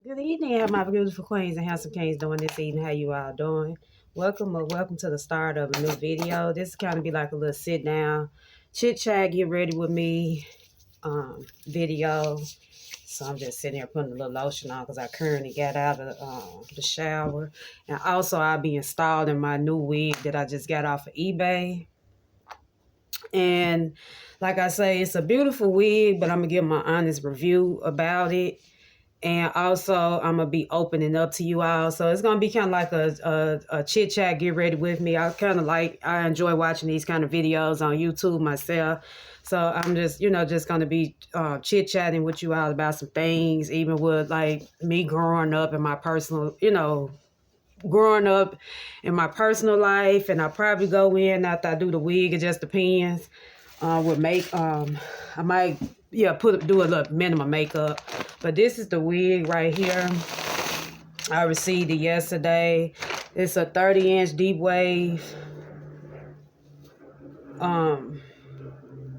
Good evening, my beautiful queens and handsome kings doing this evening. How you all doing? Welcome or welcome to the start of a new video. This is kind of be like a little sit down, chit chat, get ready with me video. So I'm just sitting here putting a little lotion on because I currently got out of the shower. And also I'll be installing my new wig that I just got off of eBay. And like I say, it's a beautiful wig, but I'm going to give my honest review about it. And also, I'm going to be opening up to you all. So it's going to be kind of like a chit chat, get ready with me. I enjoy watching these kind of videos on YouTube myself. So I'm just, just going to be chit chatting with you all about some things, even with like me growing up in my personal, growing up in my personal life. And I'll probably go in after I do the wig. It just depends. I might do a little minimum makeup, but this is the wig right here. I received it yesterday. It's a 30-inch deep wave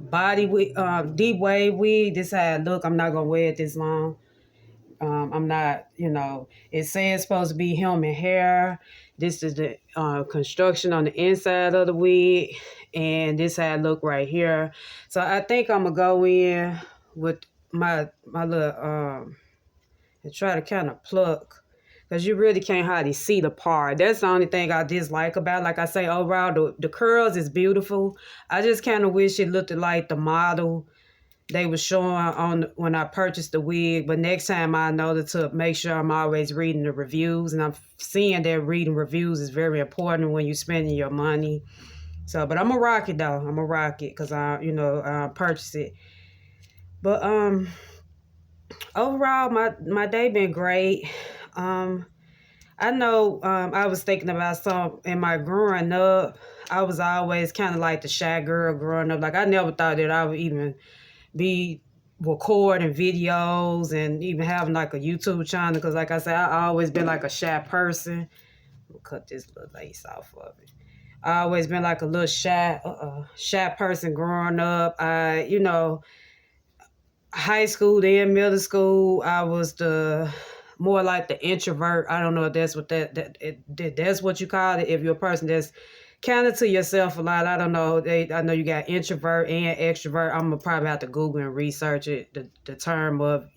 body wig, deep wave wig. This how it look. I'm not gonna wear it this long. I'm not, it says it's supposed to be human hair. This is the construction on the inside of the wig. And this how it look right here. So I think I'm going to go in with my little, and try to kind of pluck. Because you really can't hardly see the part. That's the only thing I dislike about it. Like I say, overall, the curls is beautiful. I just kind of wish it looked like the model they were showing on when I purchased the wig. But next time I know to make sure I'm always reading the reviews. And I'm seeing that reading reviews is very important when you're spending your money. So, but I'm going to rock it, though. I'm going to rock it because I purchased it. But overall, my day been great. I know I was thinking about some in my growing up. I was always kind of like the shy girl growing up. Like, I never thought that I would even be recording videos and even having like a YouTube channel, because like I said, I always been like a shy person. We'll cut this little lace off of it. I always been like a little shy person growing up. High school, then middle school, I was the more like the introvert. I don't know if that's what that's what you call it. If you're a person that's kind of to yourself a lot. I don't know. I know you got introvert and extrovert. I'm going to probably have to Google and research it, the term of,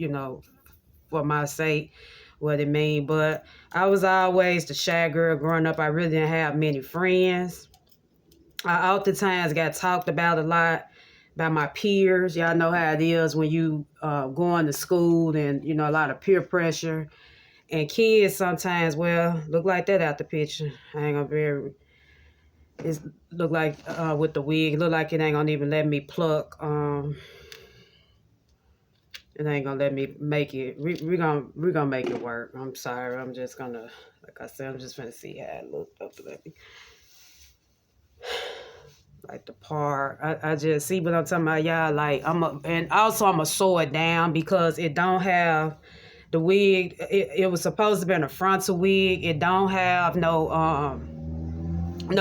for my sake, what it mean. But I was always the shy girl growing up. I really didn't have many friends. I oftentimes got talked about a lot by my peers. Y'all know how it is when you going to school and, a lot of peer pressure. And kids sometimes, look like that out the picture. I ain't going to be it look like with the wig, it look like it ain't gonna even let me pluck. It ain't gonna let me make it. We're gonna make it work. I'm sorry. I'm just gonna, like I said, I'm just gonna see how it looked up. Let me like the part. I just see what I'm talking about, y'all. Like and also I'm gonna sew it down because it don't have the wig. It was supposed to be in a frontal wig. It don't have no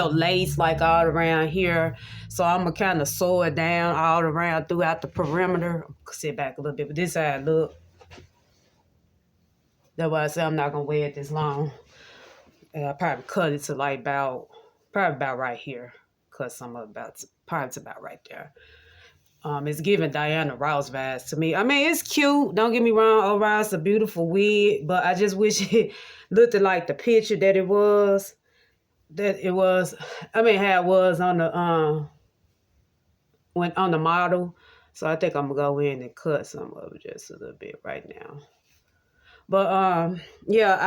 lace like all around here. So I'm gonna kind of sew it down all around throughout the perimeter. Sit back a little bit, but this how it look. That's why I say I'm not gonna wear it this long. And I probably cut it to like probably about right here. Cut some of probably to about right there. It's giving Diana Ross vibes to me. I mean, it's cute. Don't get me wrong. Overall, it's a beautiful wig, but I just wish it looked like the picture that it was. How it was on the on the model. So I think I'm gonna go in and cut some of it just a little bit right now. But yeah,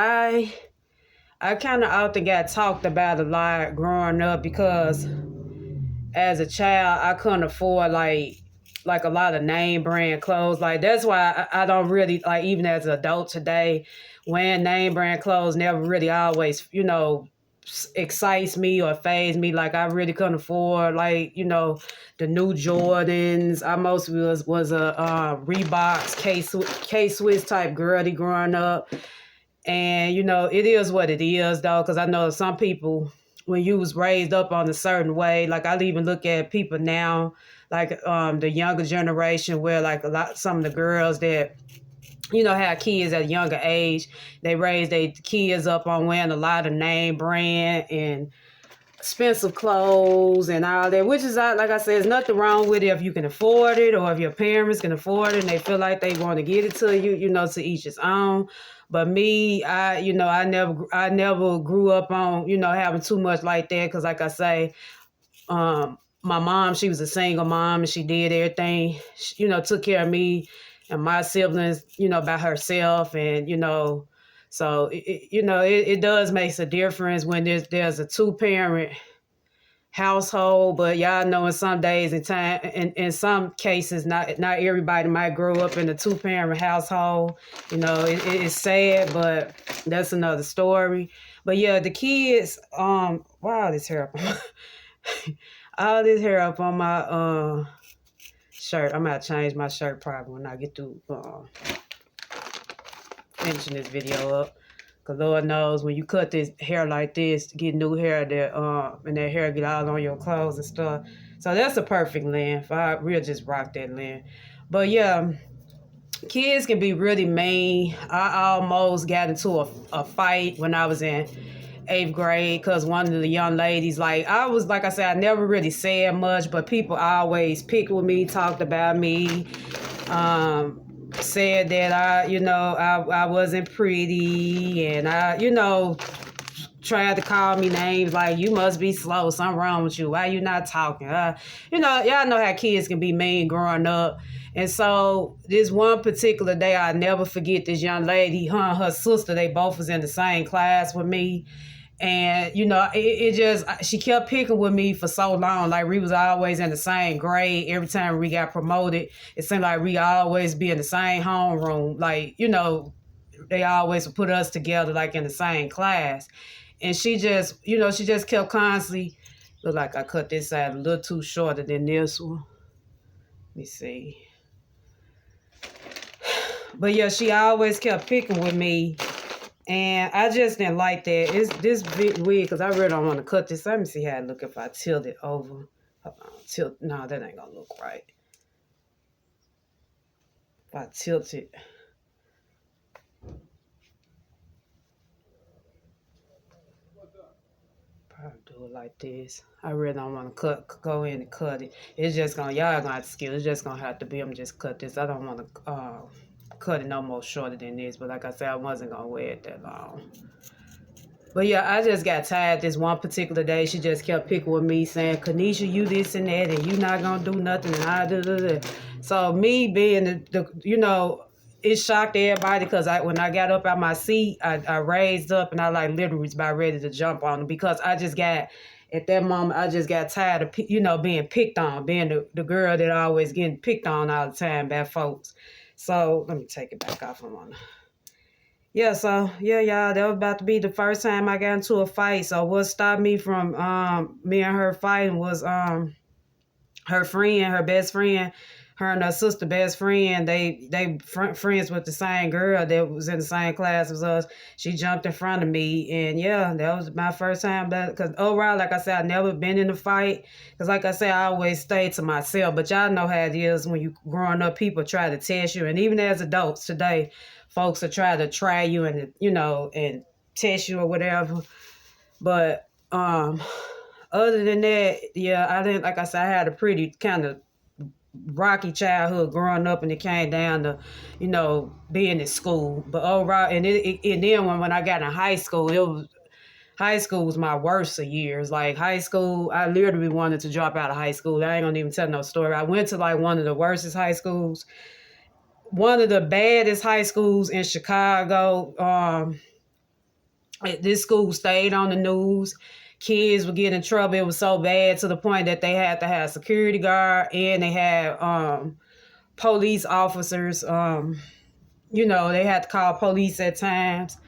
I kind of often got talked about a lot growing up because as a child I couldn't afford like a lot of name brand clothes. Like that's why I don't really like, even as an adult today, wearing name brand clothes never really always excites me or faze me. Like I really couldn't afford like the new Jordans. I mostly was a Reeboks K-Swiss type girly growing up. And it is what it is though, because I know some people, when you was raised up on a certain way, like I even look at people now, like the younger generation, where like some of the girls that you know, have kids at a younger age. They raise their kids up on wearing a lot of name brand and expensive clothes and all that, which is, like I said, there's nothing wrong with it if you can afford it or if your parents can afford it and they feel like they want to get it to you, you know, to each his own. But me, I never grew up on, you know, having too much like that because, like I say, my mom, she was a single mom and she did everything, you know, took care of me and my siblings, you know, by herself. And, you know, so, it does make a difference when there's a two-parent household. But y'all know in some days and time, in some cases, not everybody might grow up in a two-parent household. You know, it's sad, but that's another story. But yeah, the kids, wow, this hair. All this hair up on my shirt. I'm gonna change my shirt probably when I get through finishing this video up. Cause Lord knows when you cut this hair like this, to get new hair that and that hair get all on your clothes and stuff. So that's a perfect length. I really just rock that length. But yeah, kids can be really mean. I almost got into a fight when I was in 8th grade because one of the young ladies, like I said, I never really said much, but people always picked with me, talked about me, said that I wasn't pretty, and tried to call me names like, you must be slow, something wrong with you, why you not talking? Y'all know how kids can be mean growing up. And so this one particular day, I'll never forget, this young lady, her sister, they both was in the same class with me. And, it just, she kept picking with me for so long. Like, we was always in the same grade. Every time we got promoted, it seemed like we always be in the same homeroom. Like, they always put us together, like, in the same class. And she just kept constantly, look like I cut this side a little too shorter than this one. Let me see. But yeah, she always kept picking with me. And I just didn't like that. It's this bit weird because I really don't want to cut this. Let me see how it look if I tilt it over. Hold on, no, that ain't gonna look right. If I tilt it. Probably do it like this. I really don't want to go in and cut it. It's just y'all gonna have to skill. It's just gonna have to be, I'm just cut this. I don't want to cut it no more shorter than this. But like I said, I wasn't gonna wear it that long. But yeah, I just got tired this one particular day. She just kept picking with me saying, Kanisha, you this and that, and you not going to do nothing. And I do. So me being it shocked everybody because when I got up out my seat, I raised up and I literally was about ready to jump on them because at that moment, I just got tired of, being picked on, being the girl that always getting picked on all the time by folks. So let me take it back off. Yeah, so y'all, that was about to be the first time I got into a fight. So what stopped me from me and her fighting was her friend, her best friend, her and her sister best friend. They friends with the same girl that was in the same class as us. She jumped in front of me, and yeah, that was my first time. Because overall, like I said, I never been in a fight. Because like I said, I always stay to myself. But y'all know how it is when you growing up. People try to test you, and even as adults today, folks are trying to try you and test you or whatever. But other than that, yeah, I didn't, like I said, I had a pretty kind of rocky childhood growing up, and it came down to, being in school. But overall, and then when I got in high school, high school was my worst of years. Like high school, I literally wanted to drop out of high school. I ain't gonna even tell no story. I went to one of the worstest high schools, one of the baddest high schools in Chicago. This school stayed on the news. Kids would get in trouble. It was so bad to the point that they had to have security guard, and they had police officers. They had to call police at times.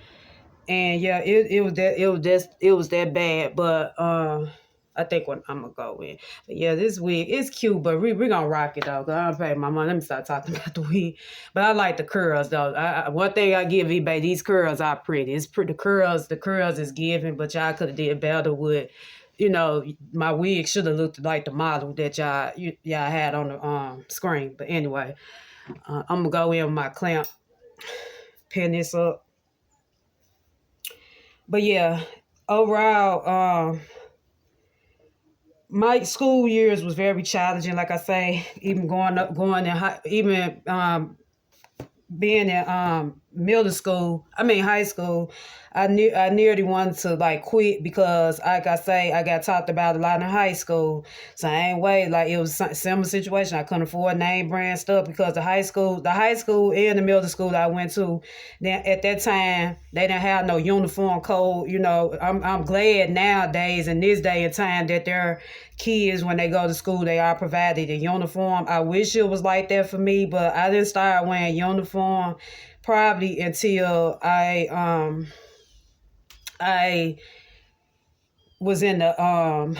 And yeah, it was that bad. But I think what I'm gonna go with. But yeah, this wig is cute, but we're gonna rock it though. Cause I don't pay my money. Let me start talking about the wig. But I like the curls though. One thing I give eBay, these curls are pretty. It's pretty. The curls is giving, but y'all could have did better with. My wig should have looked like the model that y'all had on the screen. But anyway, I'm gonna go in with my clamp. pin this up. But yeah, overall, my school years was very challenging. Like I say, even going in high, even being in middle school, high school, I nearly wanted to like quit because, like I say, I got talked about a lot in high school. So I ain't wait. Like it was a similar situation. I couldn't afford name brand stuff because the high school and the middle school that I went to, then at that time they didn't have no uniform code. I'm glad nowadays in this day and time that their kids, when they go to school, they are provided a uniform. I wish it was like that for me, but I didn't start wearing uniform probably until I was in the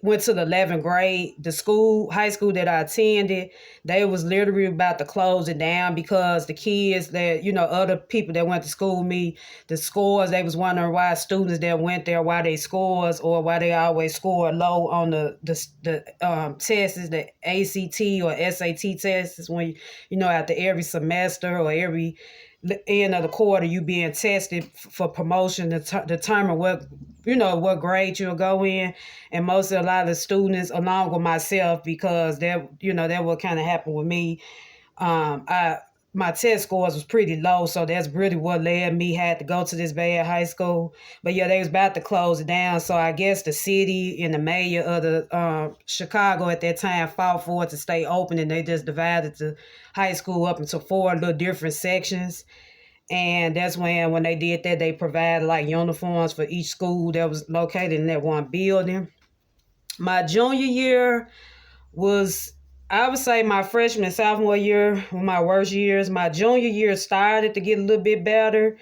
went to the 11th grade. The high school that I attended, they was literally about to close it down because the kids that, other people that went to school with me, the scores, they was wondering why students that went there, why they scores or why they always scored low on the tests, the ACT or SAT tests, when after every semester or every end of the quarter you being tested for promotion to determine what grade you'll go in. And most of a lot of the students, along with myself, because that what kind of happened with me, my test scores was pretty low, so that's really what led me had to go to this bad high school. But yeah, they was about to close it down, so I guess the city and the mayor of the Chicago at that time fought for it to stay open, and they just divided the high school up into 4 little different sections. And that's when they did that, they provided like uniforms for each school that was located in that one building. My junior year was, I would say, my freshman and sophomore year were my worst years. My junior year started to get a little bit better.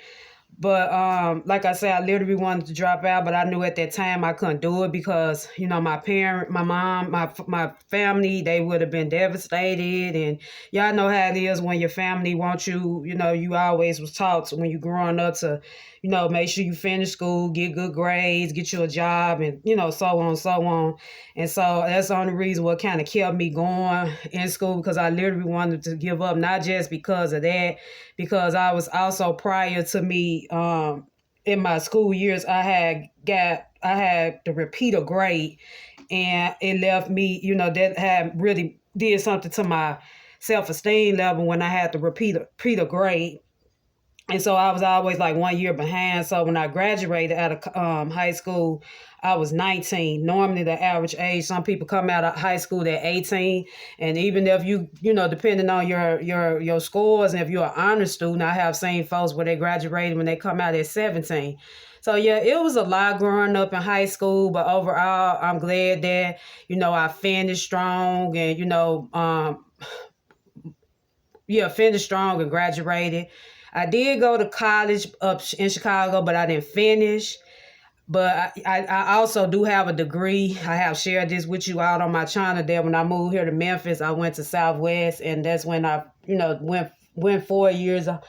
But like I said, I literally wanted to drop out, but I knew at that time I couldn't do it because, my mom, my family, they would have been devastated. And y'all know how it is when your family wants you, you always was taught when you growing up to, make sure you finish school, get good grades, get you a job, and, so on and so on. And so that's the only reason what kind of kept me going in school, because I literally wanted to give up, not just because of that, because I was also, prior to me, in my school years, I had the repeater grade, and it left me, that had really did something to my self-esteem level when I had the repeater grade. And so I was always like 1 year behind. So when I graduated out of high school, I was 19. Normally the average age, some people come out of high school at 18. And even if depending on your scores, and if you're an honor student, I have seen folks where they graduated when they come out at 17. So yeah, it was a lot growing up in high school, but overall, I'm glad that, I finished strong and, finished strong and graduated. I did go to college up in Chicago, but I didn't finish. But I also do have a degree. I have shared this with you out on my channel that when I moved here to Memphis, I went to Southwest, and that's when I, went 4 years of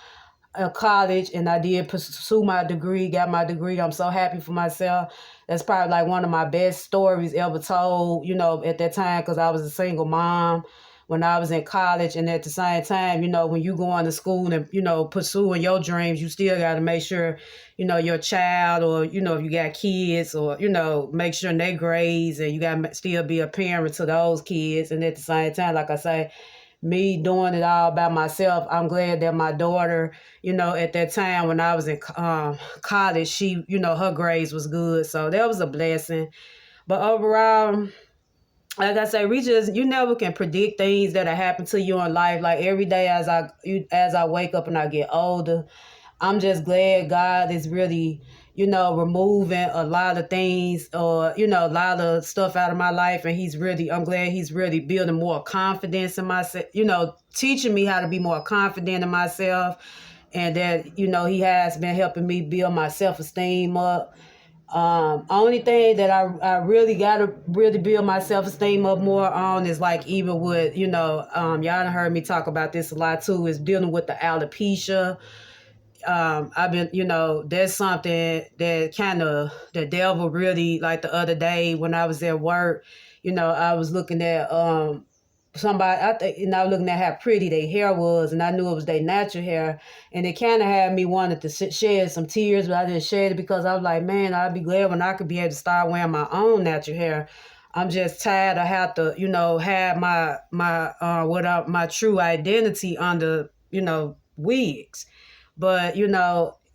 college, and I did pursue my degree, got my degree. I'm so happy for myself. That's probably like one of my best stories ever told, at that time, because I was a single mom when I was in college. And at the same time, when you going to school and, pursuing your dreams, you still got to make sure, your child, or, if you got kids, or, make sure their grades, and you got to still be a parent to those kids. And at the same time, like I say, me doing it all by myself, I'm glad that my daughter, at that time when I was in college, she, her grades was good. So that was a blessing. But overall, like I say, you never can predict things that are happen to you in life. Like every day as I wake up and I get older, I'm just glad God is really, removing a lot of things, or, a lot of stuff out of my life. And I'm glad he's really building more confidence in myself, teaching me how to be more confident in myself. And that, he has been helping me build my self-esteem up. Only thing that I really gotta really build my self-esteem up more on is like, even with, y'all done heard me talk about this a lot too, is dealing with the alopecia. I've been, that's something that kind of the devil really, like the other day when I was at work, I was looking at somebody, I think, and I was looking at how pretty their hair was, and I knew it was their natural hair, and it kind of had me wanted to shed some tears, but I didn't shed it because I was like, man, I'd be glad when I could be able to start wearing my own natural hair. I'm just tired of have to, have my true identity under, wigs. But,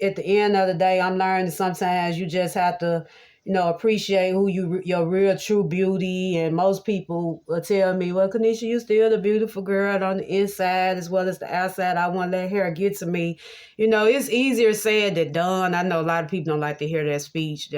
at the end of the day, I'm learning sometimes you just have to, appreciate who your real true beauty. And most people will tell me, well, Kanisha, you still the beautiful girl on the inside as well as the outside. I want to let hair get to me. It's easier said than done. I know a lot of people don't like to hear that speech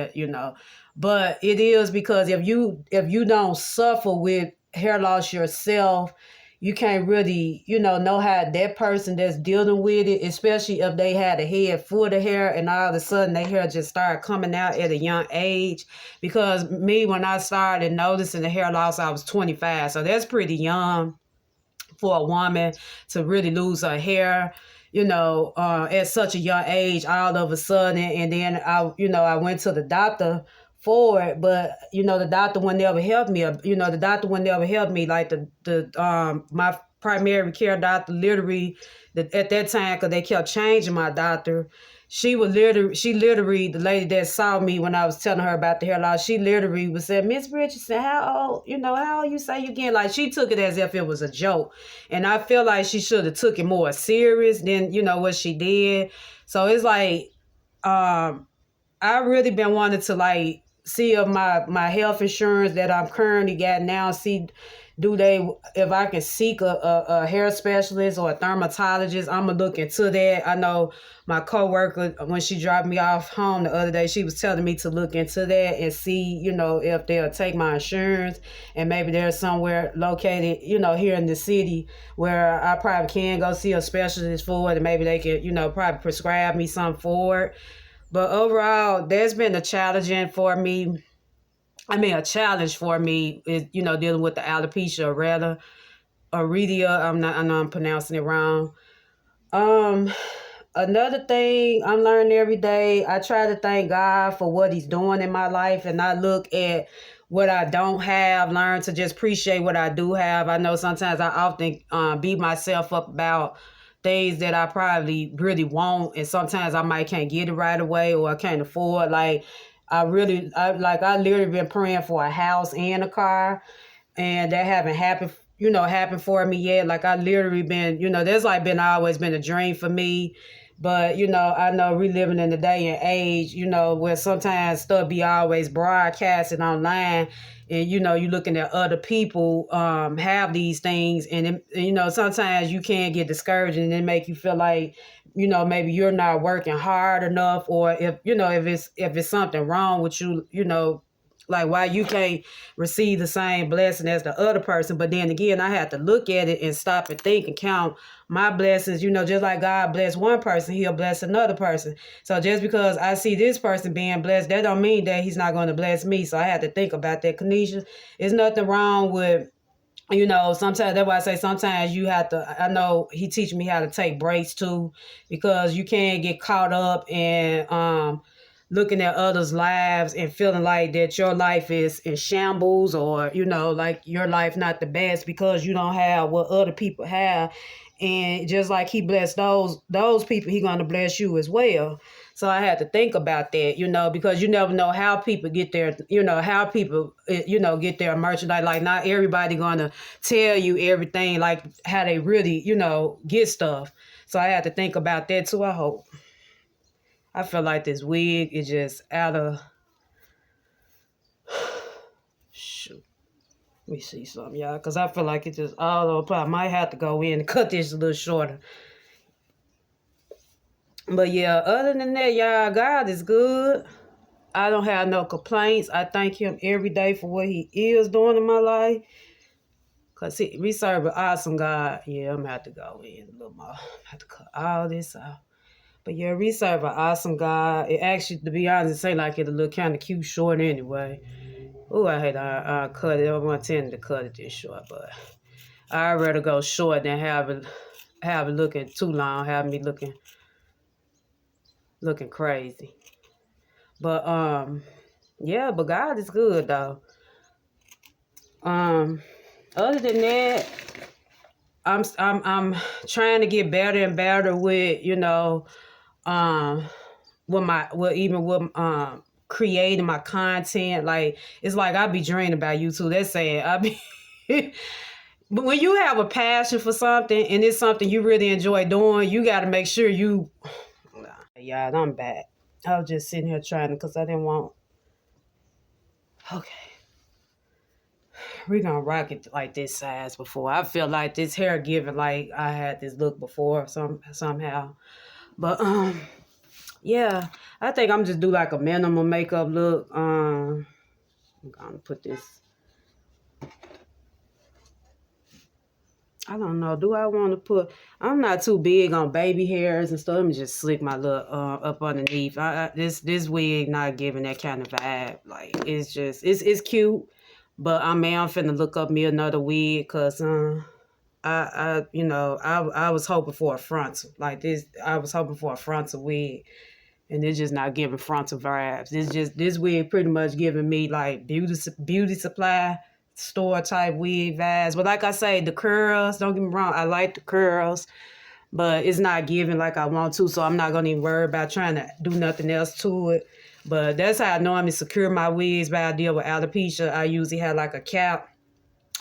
but it is, because if you don't suffer with hair loss yourself, you can't really, know how that person that's dealing with it, especially if they had a head full of hair and all of a sudden their hair just started coming out at a young age. Because me, when I started noticing the hair loss, I was 25. So that's pretty young for a woman to really lose her hair, at such a young age, all of a sudden. And then I went to the doctor for it, but the doctor would never help me. The doctor would never help me. Like my primary care doctor, literally, at that time, because they kept changing my doctor. She literally, the lady that saw me when I was telling her about the hair loss, she literally was saying, Miss Richardson, how old you say you again? Like, she took it as if it was a joke. And I feel like she should have took it more serious than, what she did. So it's like, I really been wanting to like see if my health insurance that I'm currently got now, see if I can seek a hair specialist or a dermatologist. I'm gonna look into that. I know my coworker, when she dropped me off home the other day, she was telling me to look into that and see, if they'll take my insurance, and maybe there's somewhere located, here in the city where I probably can go see a specialist for it, and maybe they can, probably prescribe me something for it. But overall, there's been a challenge for me is, dealing with the alopecia areata. I know I'm pronouncing it wrong. Another thing I'm learning every day, I try to thank God for what he's doing in my life, and I look at what I don't have, learn to just appreciate what I do have. I know sometimes I often beat myself up about things that I probably really want, and sometimes I might can't get it right away, or I can't afford. Like, I literally been praying for a house and a car, and that haven't happened for me yet. Like, I literally been, there's like been always been a dream for me. But, I know we living in the day and age, where sometimes stuff be always broadcasted online, and, you looking at other people have these things, and, sometimes you can get discouraged, and it make you feel like, maybe you're not working hard enough, or if it's something wrong with you, like why you can't receive the same blessing as the other person. But then again, I have to look at it and stop and think and count my blessings. Just like God bless one person, he'll bless another person. So just because I see this person being blessed, that don't mean that he's not going to bless me. So I have to think about that. Kanisha, there's nothing wrong with, sometimes, that's why I say sometimes you have to, I know he teach me how to take breaks too, because you can't get caught up in looking at others' lives and feeling like that your life is in shambles, or, like your life not the best because you don't have what other people have. And just like he blessed those people, he going to bless you as well. So I had to think about that, because you never know how people get their, get their merchandise. Like, not everybody going to tell you everything, like how they really, get stuff. So I had to think about that too. I feel like this wig is just out of, shoot. Let me see something, y'all, because I feel like it's just all over. I might have to go in and cut this a little shorter. But yeah, other than that, y'all, God is good. I don't have no complaints. I thank him every day for what he is doing in my life. Because we serve an awesome God. Yeah, I'm going to have to go in a little more. I'm going to have to cut all this out. But yeah, we serve an awesome God. It actually, to be honest, it seems like it'll look kind of cute short anyway. Oh, I hate I cut it. I want to cut it this short, but I'd rather go short than have it looking too long, have me looking crazy. But yeah, but God is good though. other than that, I'm trying to get better and better with, you know, with creating my content. Like, it's like I be dreaming about YouTube. That's saying I be but when you have a passion for something and it's something you really enjoy doing, you got to make sure you. Yeah, I'm back. I was just sitting here trying because I didn't want. Okay, we're gonna rock it like this size before. I feel like this hair giving like I had this look before somehow, but yeah, I think I'm just do like a minimal makeup look. I'm gonna put this. I don't know. Do I want to put? I'm not too big on baby hairs and stuff. Let me just slick my look up underneath. This wig not giving that kind of vibe. Like, it's just it's cute, but I'm finna look up me another wig because I was hoping for a frontal like this. I was hoping for a frontal wig, and it's just not giving frontal vibes. This wig pretty much giving me like beauty supply store type wig vibes. But like I say, the curls, don't get me wrong, I like the curls, but it's not giving like I want to, so I'm not gonna even worry about trying to do nothing else to it. But that's how I normally secure my wigs by I deal with alopecia. I usually have like a cap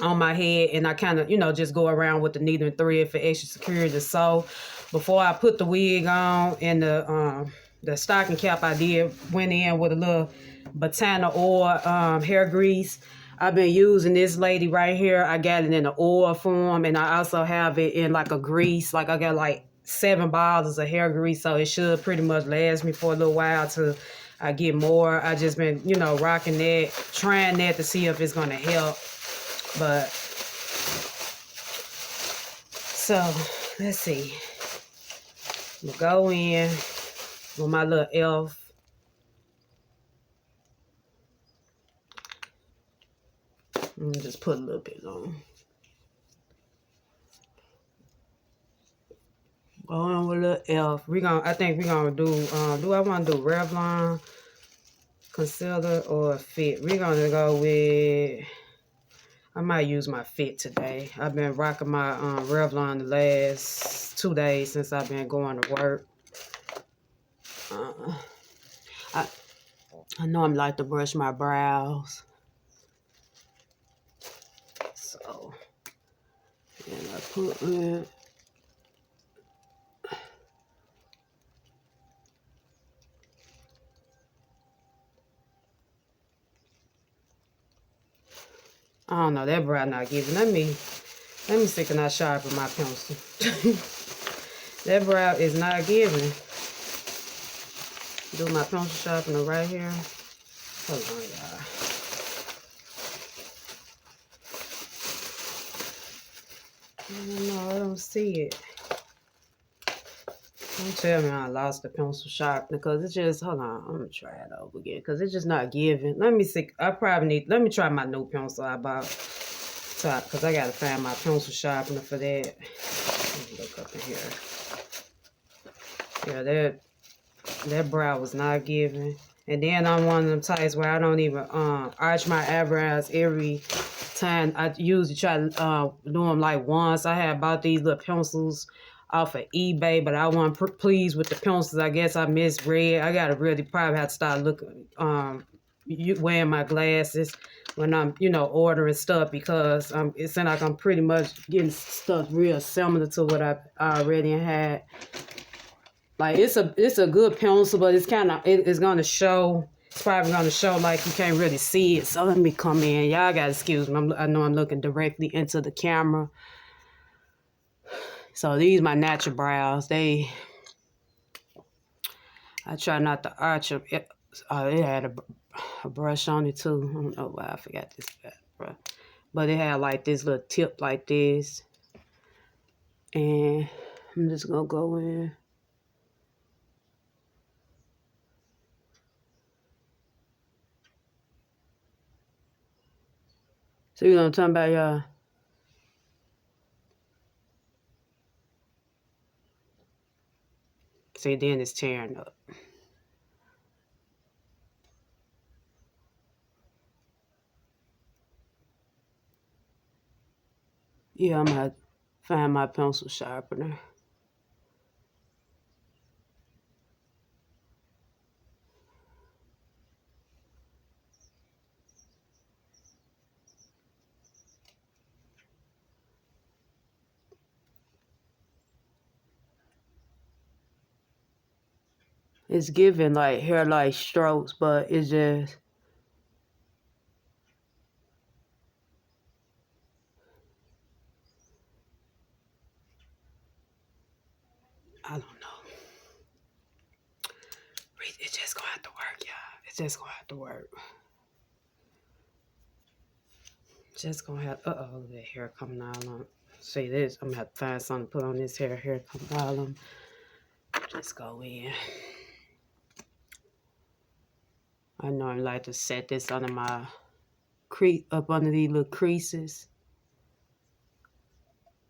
on my head, and I kind of, just go around with the needle and thread for extra security. So before I put the wig on and the stocking cap, I went in with a little botana oil hair grease. I've been using this lady right here. I got it in an oil form, and I also have it in like a grease. Like, I got like 7 bottles of hair grease, so it should pretty much last me for a little while till I get more. I just been, rocking that, trying that to see if it's gonna help. But so let's see. I'm gonna go in with my little elf. I'm gonna just put a little bit on. Going with a little elf. I think we're gonna do I wanna do Revlon concealer or Fit? We're gonna go with, I might use my Fit today. I've been rocking my Revlon the last 2 days since I've been going to work. I know I'm like to brush my brows. So, and I put in. I don't know, that brow not giving. Let me see, can I sharpen my pencil? That brow is not giving. Do my pencil sharpener right here. Hold on, y'all. I don't see it. Don't tell me I lost the pencil sharpener, because it's just, hold on, I'm gonna try it over again because it's just not giving. Let me see. Let me try my new pencil I bought top, because I gotta find my pencil sharpener for that. Let me look up in here. Yeah, that brow was not giving. And then I'm one of them types where I don't even arch my eyebrows every time. I usually try to do them like once. I had bought these little pencils off of eBay, but I wasn't pleased with the pencils. I guess I misread. I gotta really probably have to start looking, wearing my glasses when I'm, ordering stuff, because it seems like I'm pretty much getting stuff real similar to what I already had. Like, it's a good pencil, but it's kind of, it's gonna show. It's probably gonna show like you can't really see it. So let me come in. Y'all gotta excuse me. I know I'm looking directly into the camera. So these my natural brows. I try not to arch them. It had a brush on it too. I don't know why I forgot this brush. But it had like this little tip like this. And I'm just gonna go in. So you know what I'm talking about, y'all? See, then it's tearing up. Yeah, I'm gonna find my pencil sharpener. It's giving like hair-like strokes, but it's just, I don't know. It's just gonna have to work, y'all. It's just gonna have to work. Just gonna have, uh-oh, that hair coming out on. See this, I'm gonna have to find something to put on this hair. Hair coming out on. Just go in. I normally like to set this under my up under these little creases.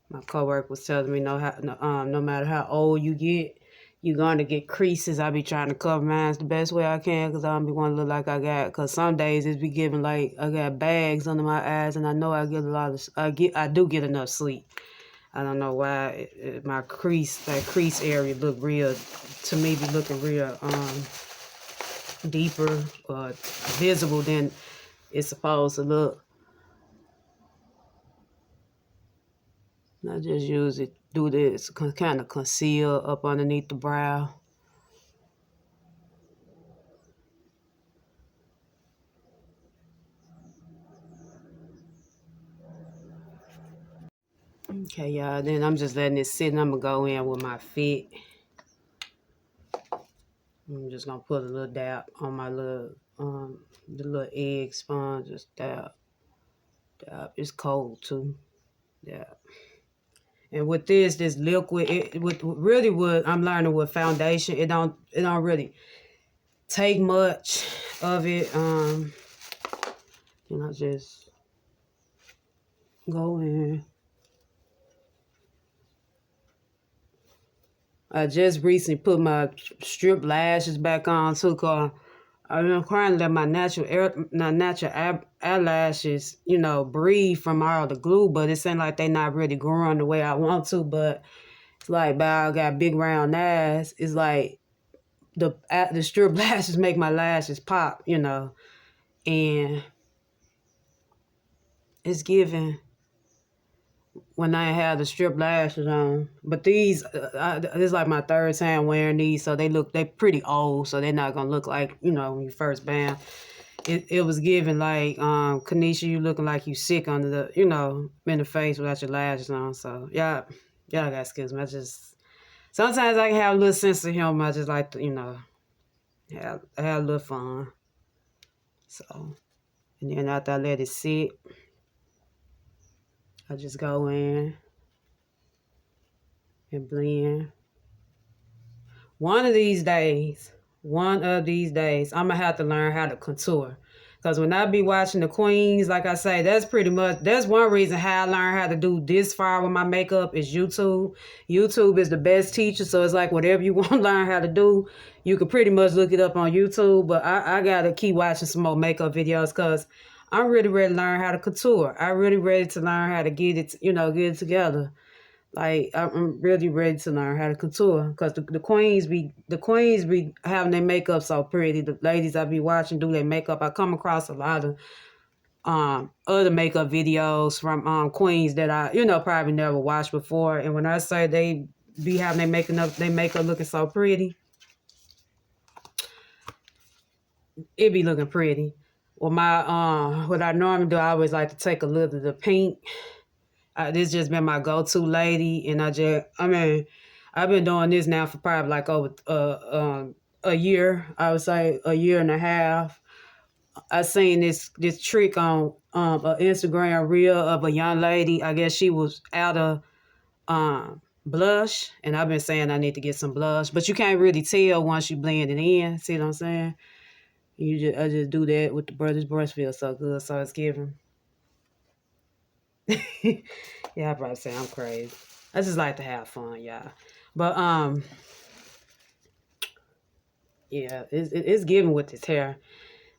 My coworker was telling me no matter how old you get, you're gonna get creases. I be trying to cover mine the best way I can because I don't be want to look like I got. Because some days it's be giving like I got bags under my eyes, and I know I get a lot of. I do get enough sleep. I don't know why my crease area look real. To me, be looking real deeper or visible than it's supposed to look. I just use it, do this, kind of conceal up underneath the brow. Okay, y'all, then I'm just letting it sit and I'm gonna go in with my Fit. I'm just gonna put a little dab on my little, the little egg sponge, just dab. It's cold too, dab. And with this liquid, really what I'm learning with foundation, it don't really take much of it. Just go in. I just recently put my strip lashes back on too, cause I've been trying to let my natural eyelashes, breathe from all the glue, but it seems like they not really growing the way I want to. But it's like, I got big round eyes. It's like the strip lashes make my lashes pop, and it's giving when I had the strip lashes on. But these, this is like my third time wearing these, so they pretty old, so they're not gonna look like, when you first bam. It was giving like, Kanisha, you looking like you sick under the, in the face without your lashes on. So y'all got excuse me. Sometimes I can have a little sense of humor. I just like to, have a little fun. So, and then after I let it sit, I just go in and blend. One of these days, I'm gonna have to learn how to contour. Because when I be watching the queens, like I say, that's one reason how I learned how to do this far with my makeup is YouTube. YouTube is the best teacher, so it's like whatever you want to learn how to do, you can pretty much look it up on YouTube. But I gotta keep watching some more makeup videos because I'm really ready to learn how to contour. I'm really ready to learn how to get it together. Like I'm really ready to learn how to contour because the queens be having their makeup so pretty. The ladies I be watching do their makeup. I come across a lot of other makeup videos from queens that I probably never watched before. And when I say they be having their makeup looking so pretty, it be looking pretty. Well, what I normally do, I always like to take a little of the pink. This just been my go-to lady, and I've been doing this now for probably like over a year. I would say a year and a half. I seen this trick on an Instagram reel of a young lady. I guess she was out of blush, and I've been saying I need to get some blush, but you can't really tell once you blend it in. See what I'm saying? I just do that with the brush. This brush feels so good, so it's giving. Yeah, I probably say I'm crazy. I just like to have fun, y'all. But yeah, it's giving with this hair.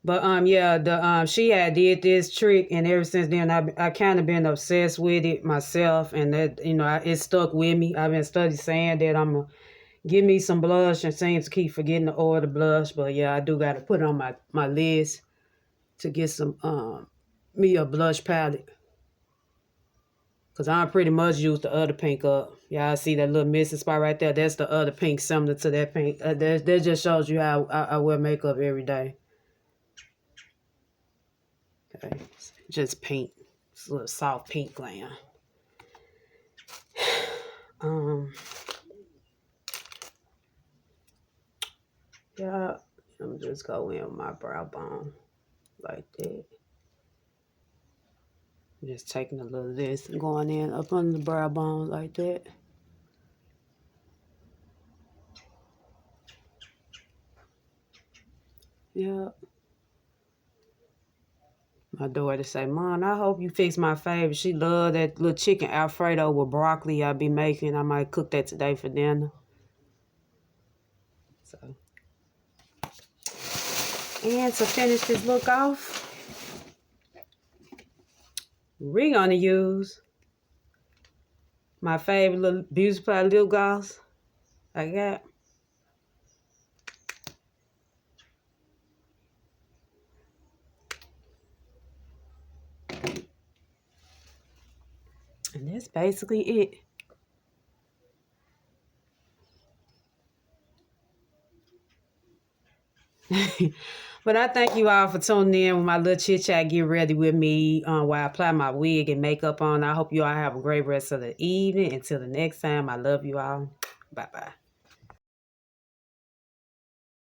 But yeah, the she had did this trick, and ever since then I kind of been obsessed with it myself, and that it stuck with me. I've been studying saying that I'm gonna give me some blush, and seems to keep forgetting to order blush. But yeah, I do got to put it on my list to get some me a blush palette, cause I pretty much use the other pink up. Y'all see that little missing spot right there? That's the other pink similar to that pink. That just shows you how I wear makeup every day. Okay, just pink. It's a little soft pink glam. Yeah, I'm just go in with my brow bone like that. I'm just taking a little of this and going in up under the brow bone like that. Yeah. My daughter say, Mom, I hope you fix my favorite. She love that little chicken Alfredo with broccoli I be making. I might cook that today for dinner. So, and to finish this look off, we're gonna use my favorite little beauty supply lip gloss I got. And that's basically it. But I thank you all for tuning in with my little chit chat. Get ready with me while I apply my wig and makeup on. I hope you all have a great rest of the evening. Until the next time, I love you all. Bye-bye.